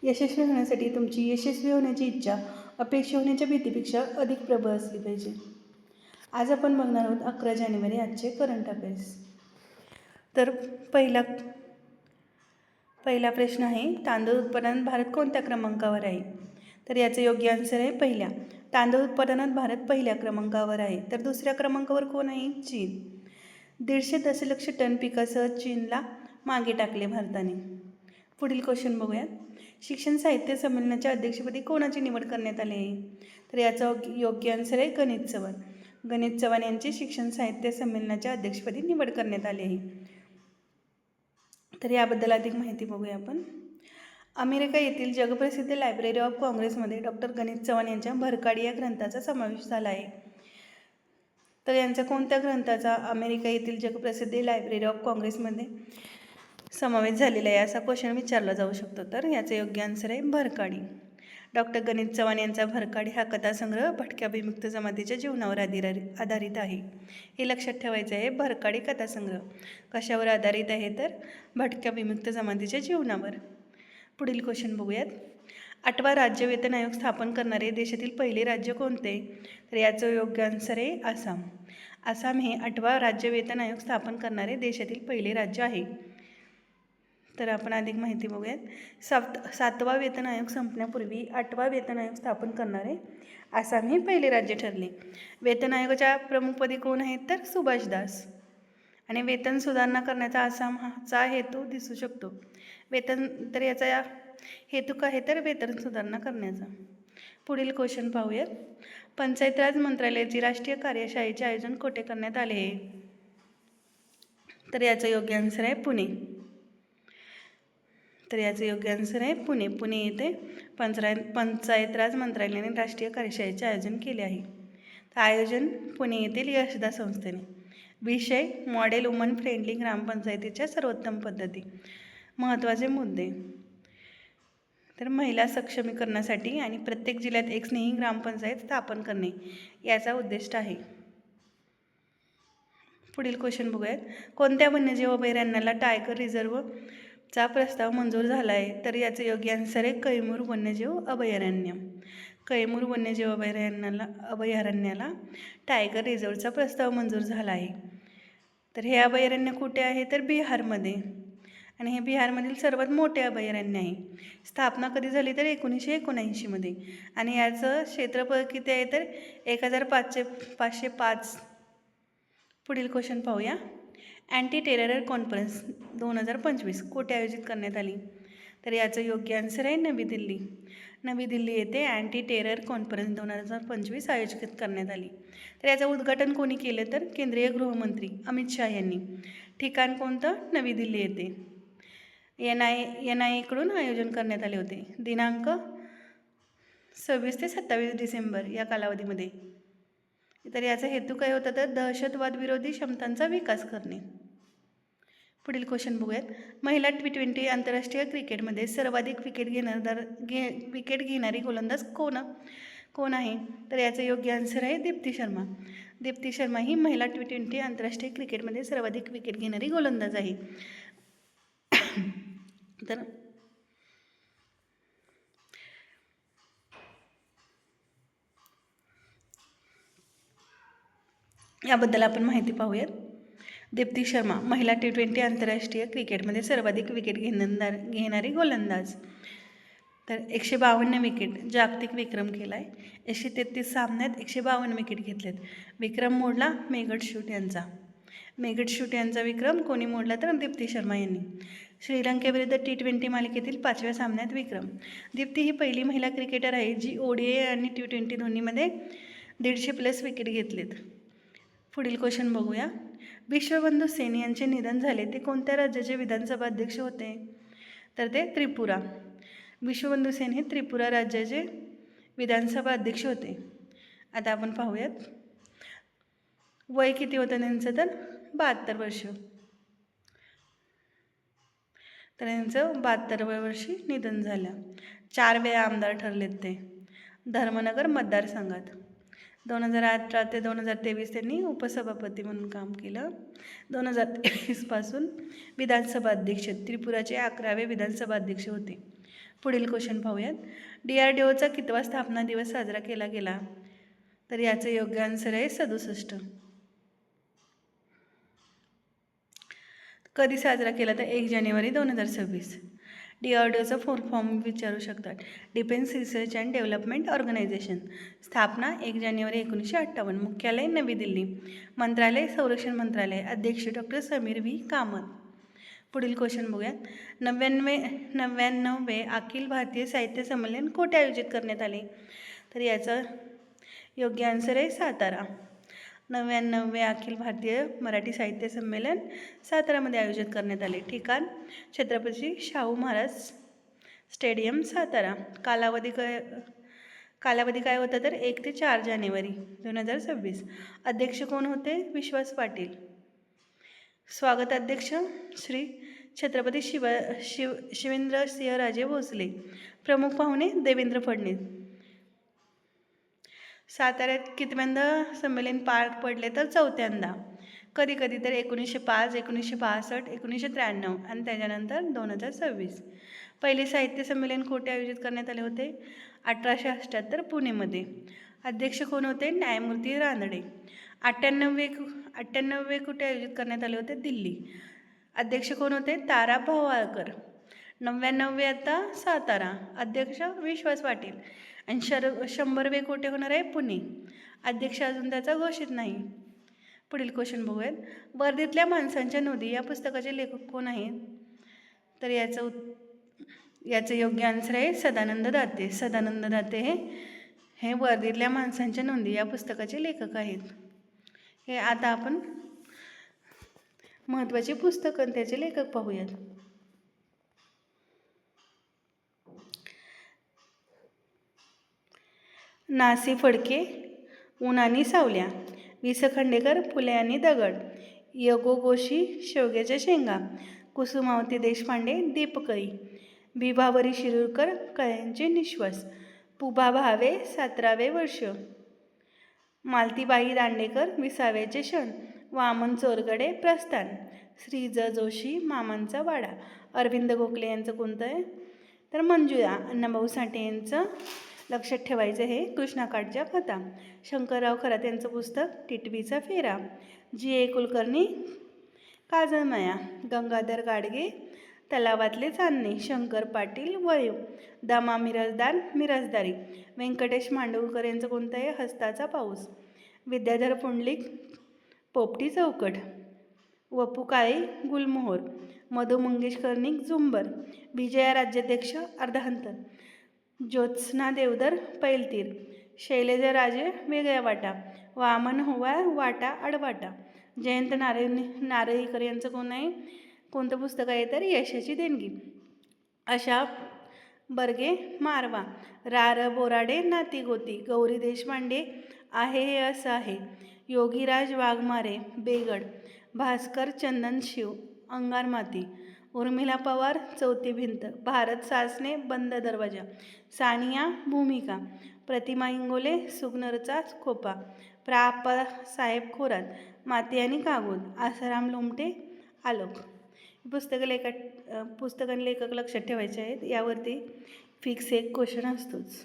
यशस्वी होण्यासाठी तुमची यशस्वी होण्याची इच्छा अपेक्षा होण्याच्या भीतीपेक्षा अधिक प्रबळ असली पाहिजे. आज आपण बघणार आहोत 11 जानेवारी आजचे करंट अफेअर्स. तर पहिला प्रश्न आहे, तांदूळ उत्पादनात भारत कोणत्या क्रमांकावर आहे? तर याचं योग्य आन्सर आहे पहिल्या. तांदूळ उत्पादनात भारत पहिल्या क्रमांकावर आहे. तर दुसऱ्या क्रमांकावर कोण आहे? चीन. 150 दशलक्ष टन पिकासह चीनला मागे टाकले भारताने. पुढील क्वेश्चन बघूया. शिक्षण साहित्य संमेलनाच्या अध्यक्षपदी कोणाची निवड करण्यात आली आहे? तर याचा योग्य आन्सर आहे गणेश चव्हाण. गणेश चव्हाण यांची शिक्षण साहित्य संमेलनाच्या अध्यक्षपदी निवड करण्यात आली आहे. तर याबद्दल अधिक माहिती बघूया आपण. अमेरिका येथील जगप्रसिद्ध लायब्ररी ऑफ काँग्रेसमध्ये डॉक्टर गणेश चव्हाण यांच्या भरकाडी या ग्रंथाचा समावेश झाला आहे. तर यांचा कोणत्या ग्रंथाचा अमेरिका येथील जगप्रसिद्ध लायब्ररी ऑफ काँग्रेसमध्ये समावेश झालेला आहे असा क्वेश्चन विचारला जाऊ शकतो. तर याचे योग्य आन्सर आहे भरकाडी. डॉक्टर गणेश चव्हाण यांचा भरकाडी हा कथासंग्रह भटक्या विमुक्त जमातीच्या जीवनावर आधारित आहे. हे लक्षात ठेवायचं आहे. भरकाडी कथासंग्रह कशावर आधारित आहे? तर भटक्या विमुक्त जमातीच्या जीवनावर. पुढील क्वेश्चन बघूयात. 8वा राज्य वेतन आयोग स्थापन करणारे देशातील पहिले राज्य कोणते? तर याचं योग्य आन्सर आहे आसाम. आसाम हे 8वा राज्य वेतन आयोग स्थापन करणारे देशातील पहिले राज्य आहे. तर आपण अधिक माहिती बघूयात. 7वा वेतन आयोग संपण्यापूर्वी 8वा वेतन आयोग स्थापन करणारे आसाम हे पहिले राज्य ठरले. वेतन आयोगाच्या प्रमुखपदी कोण आहेत? तर सुभाष दास. आणि वेतन सुधारणा करण्याचा आसामचा हेतू दिसू शकतो. तर याचा हेतू काय आहे? तर वेतन सुधारणा करण्याचा. पुढील क्वेश्चन पाहूयात. पंचायत राज मंत्रालयाची राष्ट्रीय कार्यशाळेचे आयोजन कुठे करण्यात आले आहे? तर याचं योग्य आन्सर आहे पुणे. तर याचं योग्य आन्सर आहे पुणे. पुणे येथे पंचायत राज मंत्रालयाने राष्ट्रीय कार्यशाळेचे आयोजन केले आहे. तर आयोजन पुणे येथील यशदा संस्थेने. विषय मॉडेल वुमन फ्रेंडली ग्रामपंचायतीच्या सर्वोत्तम पद्धती. महत्त्वाचे मुद्दे. तर महिला सक्षमीकरणासाठी आणि प्रत्येक जिल्ह्यात एक स्नेही ग्रामपंचायत स्थापन करणे याचा उद्दिष्ट आहे. पुढील क्वेश्चन बघूयात. कोणत्या वन्यजीव अभयारण्याला टायगर रिझर्वचा प्रस्ताव मंजूर झाला आहे? तर याचं योग्य आन्सर आहे कैमूर वन्यजीव अभयारण्य. कैमूर वन्यजीव अभयारण्याला टायगर रिझर्वचा प्रस्ताव मंजूर झाला आहे. तर हे अभयारण्य कुठे आहे? तर बिहारमध्ये. आणि हे बिहारमधील सर्वात मोठे अभयारण्य आहे. स्थापना कधी झाली? तर 1979 मध्ये. आणि याचं क्षेत्रफळ किती आहे? तर 1505. पुढील क्वेश्चन पाहूया. अँटी टेरर कॉन्फरन्स 2025 कुठे आयोजित करण्यात आली? तर याचं योग्य आन्सर आहे नवी दिल्ली. नवी दिल्ली येथे अँटी टेरर कॉन्फरन्स 2025 आयोजित करण्यात आली. तर याचं उद्घाटन कोणी केलं? तर केंद्रीय गृहमंत्री अमित शाह यांनी. ठिकाण कोणतं? नवी दिल्ली येथे. NIA कडून आयोजन करण्यात आले होते. दिनांक 26 ते 27 डिसेंबर या कालावधीमध्ये. तर याचा हेतू काय होता? तर दहशतवाद विरोधी क्षमतांचा विकास करणे. पुढील क्वेश्चन बघूयात. महिला T20 आंतरराष्ट्रीय क्रिकेटमध्ये सर्वाधिक विकेट घेणारी गोलंदाज कोण आहे? तर याचं योग्य आन्सर आहे दीप्ती शर्मा. दीप्ती शर्मा ही महिला T20 आंतरराष्ट्रीय क्रिकेटमध्ये सर्वाधिक विकेट घेणारी गोलंदाज आहे. तर याबद्दल आपण माहिती पाहूयात. दीप्ती शर्मा महिला T20 आंतरराष्ट्रीय क्रिकेटमध्ये सर्वाधिक विकेट घेणारी गोलंदाज. तर 152 विकेट जागतिक विक्रम केला आहे. 133 सामन्यात 152 विकेट घेतलेत. विक्रम मोडला मेगट शूट यांचा विक्रम कोणी मोडला? तर दीप्ती शर्मा यांनी. श्रीलंकेविरुद्ध T20 मालिकेतील 5व्या सामन्यात विक्रम. दीप्ती ही पहिली महिला क्रिकेटर आहे जी ODI आणि T20 दोन्हीमध्ये 150+ विकेट घेतलेत. पुढील क्वेश्चन बघूया. विश्वबंधू सेन यांचे निधन झाले ते कोणत्या राज्याचे विधानसभा अध्यक्ष होते? तर ते त्रिपुरा. विश्वबंधू सेन हे त्रिपुरा राज्याचे विधानसभा अध्यक्ष होते. आता आपण पाहूयात. वय किती होतं त्यांचं? तर 72 वर्ष. तर यांचं 72व्या वर्षी निधन झालं. 4 वेळा आमदार ठरलेत ते धर्मनगर मतदारसंघात. 2018 ते 2023 त्यांनी उपसभापती म्हणून काम केलं. 2023 पासून विधानसभा अध्यक्ष, त्रिपुराचे 11वे विधानसभा अध्यक्ष होते. पुढील क्वेश्चन पाहूयात. DRDOचा कितवा स्थापना दिवस साजरा केला गेला? तर याचं योग्य आन्सर आहे 67. कधी साजरा केला? तर 1 जानेवारी 2026. DRDOचा फुल फॉर्म विचारू शकतात. Defence research and development organisation. स्थापना 1 जानेवारी 1958. मुख्यालय नवी दिल्ली. मंत्रालय संरक्षण मंत्रालय. अध्यक्ष डॉक्टर समीर व्ही कामत. पुढील क्वेश्चन बघूयात. 99वे अखिल भारतीय साहित्य संमेलन कोठे आयोजित करण्यात आले? तर याचं योग्य आन्सर आहे सातारा. 99वे अखिल भारतीय मराठी साहित्य संमेलन सातारामध्ये आयोजित करण्यात आले. ठिकाण छत्रपती शाहू महाराज स्टेडियम सातारा. कालावधी काय होता? तर 1 ते 4 जानेवारी 2026. अध्यक्ष कोण होते? विश्वास पाटील. स्वागत अध्यक्ष श्री छत्रपती शिवेंद्रसिंहराजे भोसले. प्रमुख पाहुणे देवेंद्र फडणवीस. साताऱ्यात कितव्यांदा संमेलन पार पडले? तर 4थ्यांदा. कधी तर 1905, 1962, 1993 आणि त्याच्यानंतर 2026. पहिले साहित्य संमेलन कोठे आयोजित करण्यात आले होते? 1878 पुणेमध्ये. अध्यक्ष कोण होते? न्यायमूर्ती रानडे. 98वे कुठे आयोजित करण्यात आले होते? दिल्ली. अध्यक्ष कोण होते? तारा भवाळकर. 99वे आता सातारा. अध्यक्ष विश्वास पाटील. आणि 100वे कुठे होणार आहे? पुणे. अध्यक्ष अजून त्याचा घोषित नाही. पुढील क्वेश्चन बघूयात. वर्दीतल्या माणसांच्या नोंदी या पुस्तकाचे लेखक कोण आहेत? तर याचं योग्य आन्सर आहे सदानंद दाते. सदानंद दाते हे वर्दीतल्या माणसांच्या नोंदी या पुस्तकाचे लेखक आहेत. हे आता आपण महत्त्वाची पुस्तकं त्याचे लेखक पाहूयात. नासी फडके, ऊन आणि सावल्या. वि स खांडेकर, फुले आणि दगड. यगोगोशी, शेवग्याच्या शेंगा. कुसुमावती देशपांडे, दीपकळी. बिभावरी शिरूरकर, कळ्यांचे निश्वास. पुभा भावे, 17वे वर्ष. मालतीबाई दांडेकर, 20व्याचे क्षण. वामन चोरगडे, प्रस्थान. श्री ज जोशी, मामांचा वाडा. अरविंद गोखले यांचं कोणतं आहे? तर मंजुळा. अण्णाभाऊ साठे यांचं लक्षात ठेवायचं हे कृष्णाकाठच्या कथा. शंकरराव खरात यांचं पुस्तक टिटवीचा फेरा. G.A. कुलकर्णी, काजळमया. गंगाधर गाडगे, तलावातले चांदणे. शंकर पाटील, वळीव. दामा मिराजदार, मिराजदारी. व्यंकटेश मांडवकर यांचं कोणतं आहे? हस्ताचा पाऊस. विद्याधर पुंडलिक, पोपटी चौकट. वपू काळे, गुलमोहर. मधु मंगेश कर्णिक, झुंबर. विजया राज्याध्यक्ष, अर्धांतर. ज्योत्स्ना देवधर, पैलतीर. शैलेजा राजे, वेगळ्या वाटा. वामन होवाळ, वाटा आडवाटा. जयंत नारळीकर यांचं कोणतं पुस्तक आहे? तर यशाची देणगी. आशा बर्गे, मारवा. रा. बोराडे, नाती गोती. गौरी देशपांडे, आहे हे असं आहे. योगीराज वाघमारे, बेगड. भास्कर चंदन शिव, अंगार माती. उर्मिला पवार, चौथी भिंत. भारत सासने, बंद दरवाजा. सानिया, भूमिका. प्रतिमा इंगोले, सुगनरचा खोपा. साहेब खोरात, माती आणि कागद. आसाराम लोमटे, आलोक. पुस्तक आणि लेखक लक्षात ठेवायचे आहेत. यावरती फिक्स एक क्वेश्चन असतोच.